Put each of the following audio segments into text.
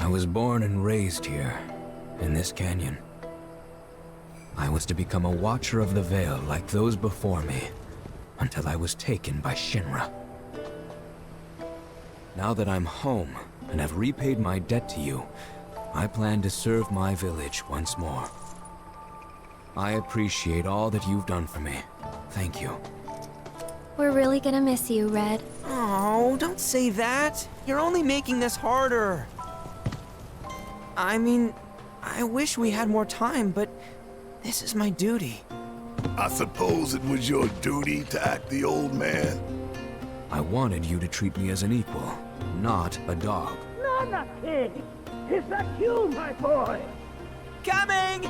I was born and raised here, in this canyon. I was to become a watcher of the Vale like those before me, until I was taken by Shinra. Now that I'm home, and have repaid my debt to you, I plan to serve my village once more. I appreciate all that you've done for me. Thank you. We're really gonna miss you, Red. Oh, don't say that. You're only making this harder. I mean, I wish we had more time, but this is my duty. I suppose it was your duty to act the old man. I wanted you to treat me as an equal, not a dog. Not a pig! Is that you, my boy? Coming!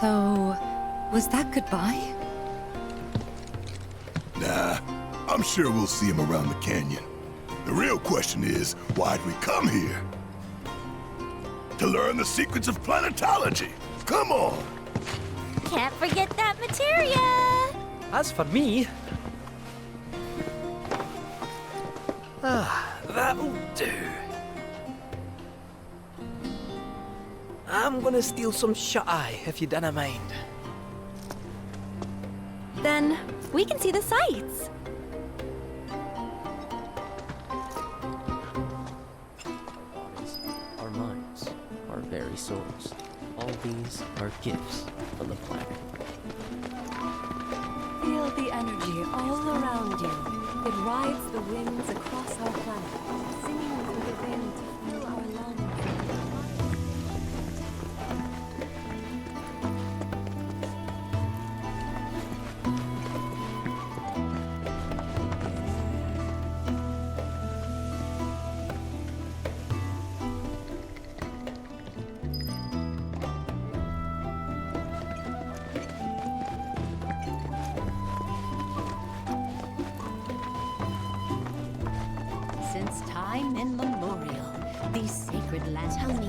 So, was that goodbye? Nah, I'm sure we'll see him around the canyon. The real question is, why'd we come here? To learn the secrets of planetology. Come on! Can't forget that materia! As for me... that'll do. I'm gonna steal some shut-eye, if you don't mind. Then we can see the sights. Our minds, our very souls. All these are gifts from the planet. Feel the energy all around you. It rides the winds across our planet, singing through the wind to fill our lungs. Since time immemorial, these sacred lands... Tell me,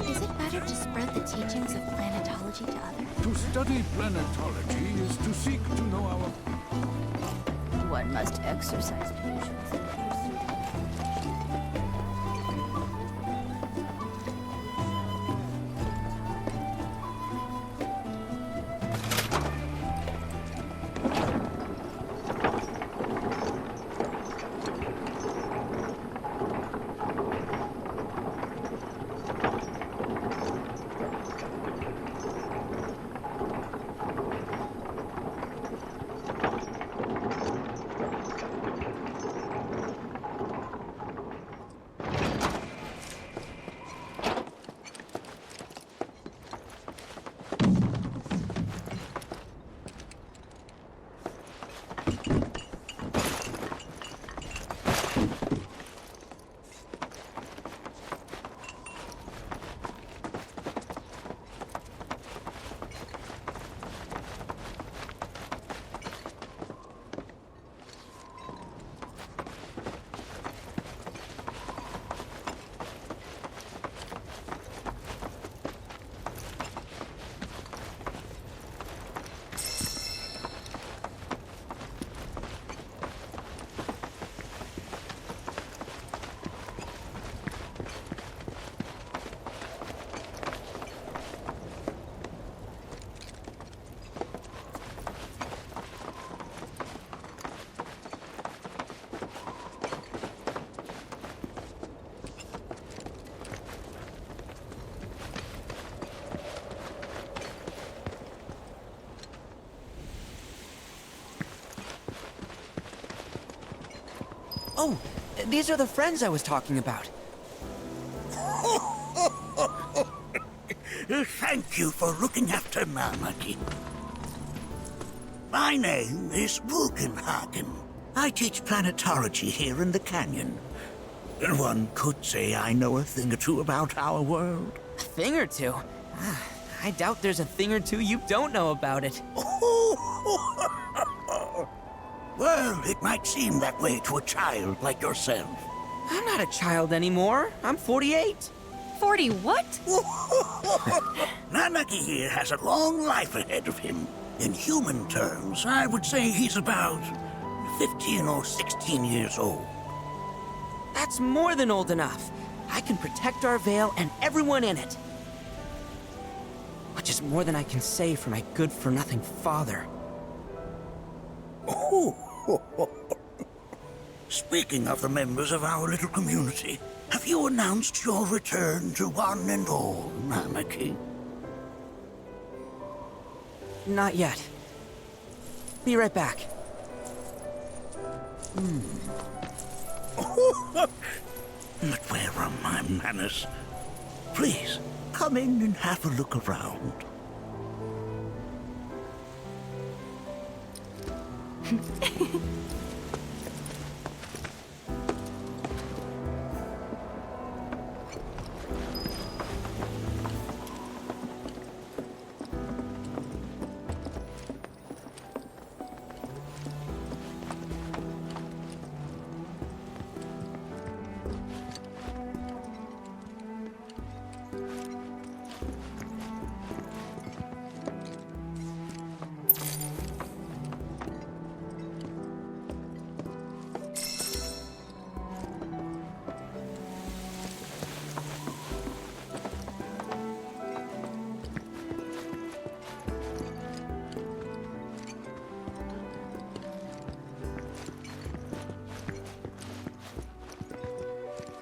is it better to spread the teachings of planetology to others? To study planetology is to seek to know our... One must exercise patience in pursuit of... Oh, these are the friends I was talking about. Thank you for looking after Mamaki. My name is Bugenhagen. I teach planetology here in the canyon. One could say I know a thing or two about our world. A thing or two? I doubt there's a thing or two you don't know about it. Well, it might seem that way to a child like yourself. I'm not a child anymore. I'm 48. 40 what? Nanaki here has a long life ahead of him. In human terms, I would say he's about 15 or 16 years old. That's more than old enough. I can protect our Vale and everyone in it. Which is more than I can say for my good-for-nothing father. Speaking of the members of our little community, have you announced your return to one and all, Namaki? Not yet. Be right back. But where are my manners? Please, come in and have a look around.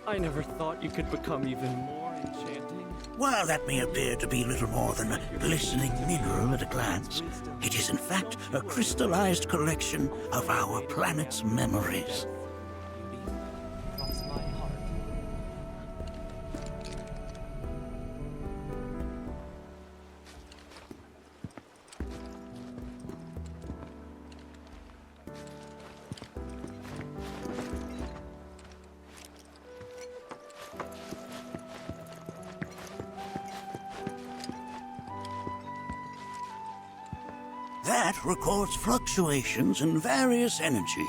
I never thought you could become even more enchanting. While that may appear to be little more than a glistening mineral at a glance, it is in fact a crystallized collection of our planet's memories. Cross my heart. That records fluctuations in various energies.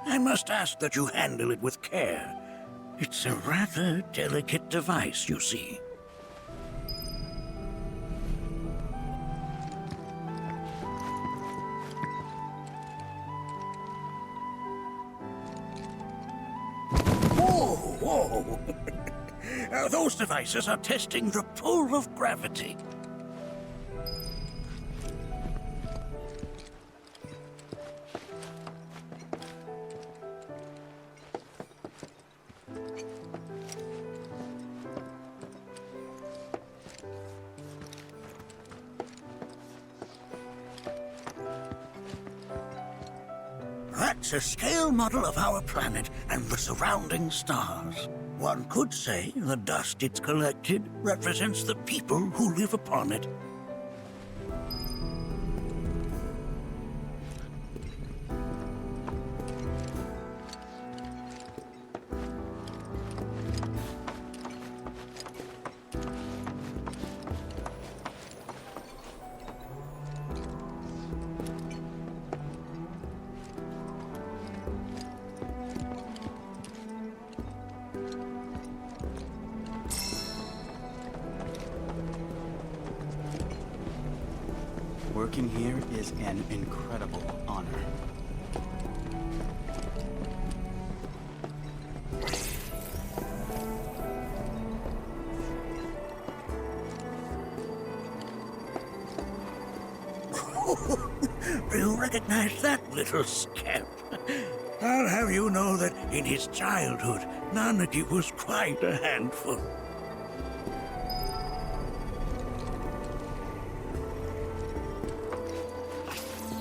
I must ask that you handle it with care. It's a rather delicate device, you see. Whoa! Those devices are testing the pull of gravity. That's a scale model of our planet and the surrounding stars. One could say the dust it's collected represents the people who live upon it. Working here is an incredible honor. Do you recognize that little scamp? I'll have you know that in his childhood, Nanaki was quite a handful.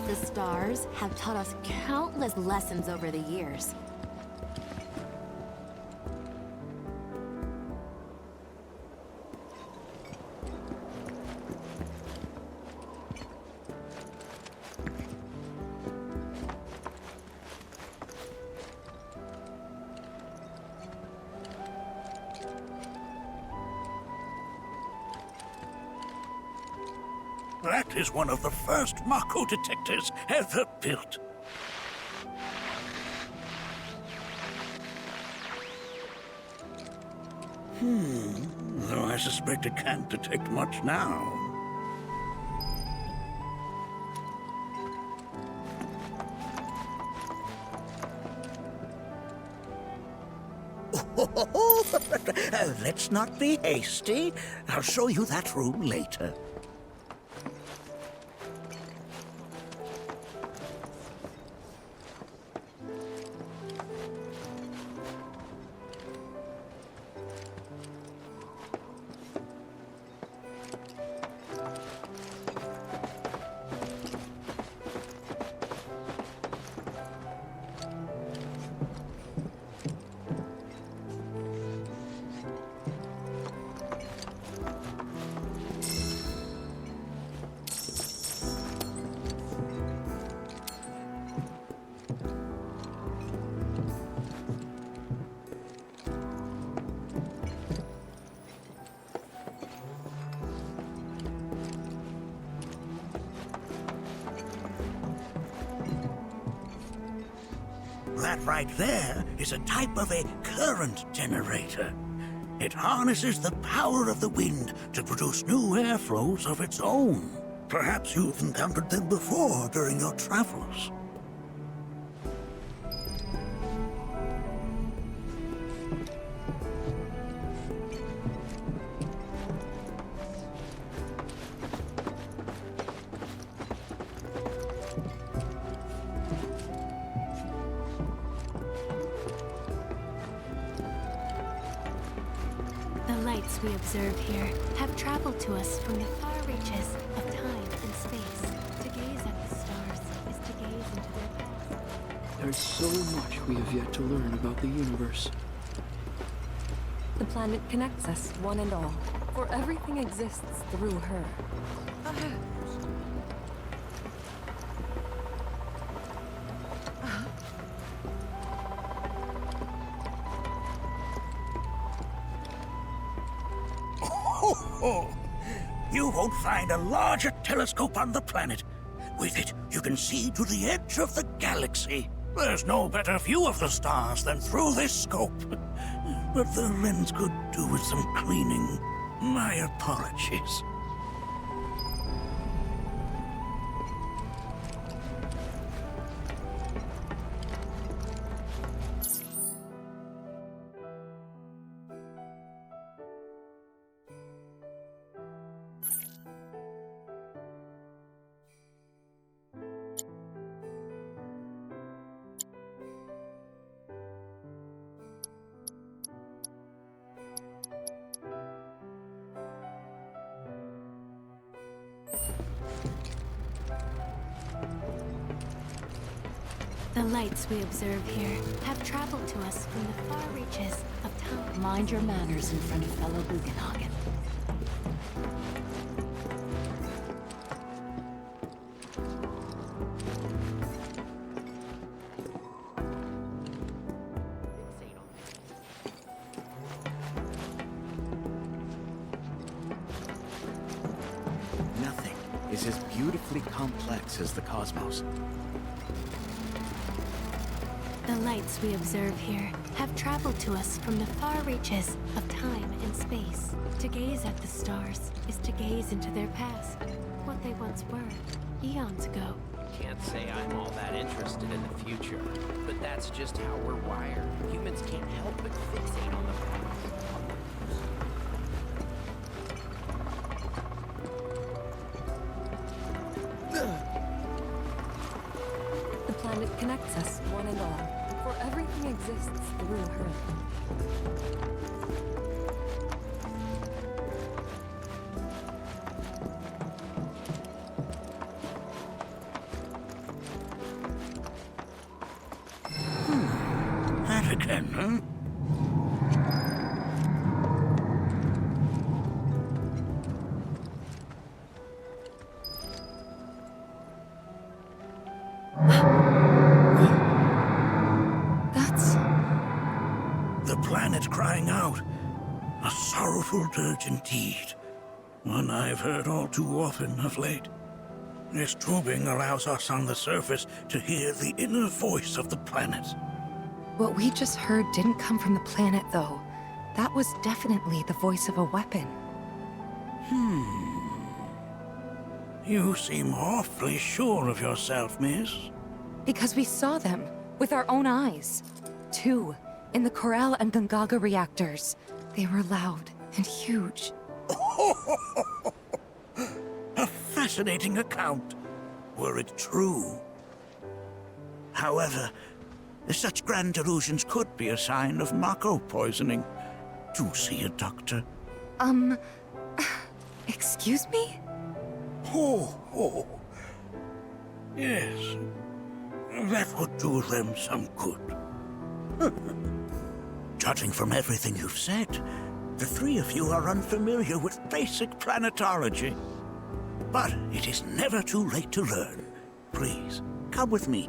The stars have taught us countless lessons over the years. That is one of the first Mako detectors ever built. Though I suspect it can't detect much now. Let's not be hasty. I'll show you that room later. That right there is a type of a current generator. It harnesses the power of the wind to produce new airflows of its own. Perhaps you've encountered them before during your travels. The lights we observe here have traveled to us from the far reaches of time and space. To gaze at the stars is to gaze into their past. There's so much we have yet to learn about the universe. The planet connects us, one and all, for everything exists through her. You won't find a larger telescope on the planet. With it, you can see to the edge of the galaxy. There's no better view of the stars than through this scope. But the lens could do with some cleaning. My apologies. The lights we observe here have traveled to us from the far reaches of time. Mind your manners in front of fellow Bugenhagen. Nothing is as beautifully complex as the cosmos. The lights we observe here have traveled to us from the far reaches of time and space. To gaze at the stars is to gaze into their past, what they once were, eons ago. Can't say I'm all that interested in the future, but that's just how we're wired. Humans can't help but fixate on the past. The planet connects us, one and all, for everything exists through her. That again, huh? The planet crying out. A sorrowful dirge indeed. One I've heard all too often of late. This tubing allows us on the surface to hear the inner voice of the planet. What we just heard didn't come from the planet, though. That was definitely the voice of a weapon. You seem awfully sure of yourself, miss. Because we saw them with our own eyes. Two in the Corel and Gungaga reactors. They were loud and huge. A fascinating account, were it true. However, such grand delusions could be a sign of Mako poisoning. Do see a doctor. Excuse me? Oh. Yes. That would do them some good. Judging from everything you've said, the three of you are unfamiliar with basic planetology. But it is never too late to learn. Please, come with me.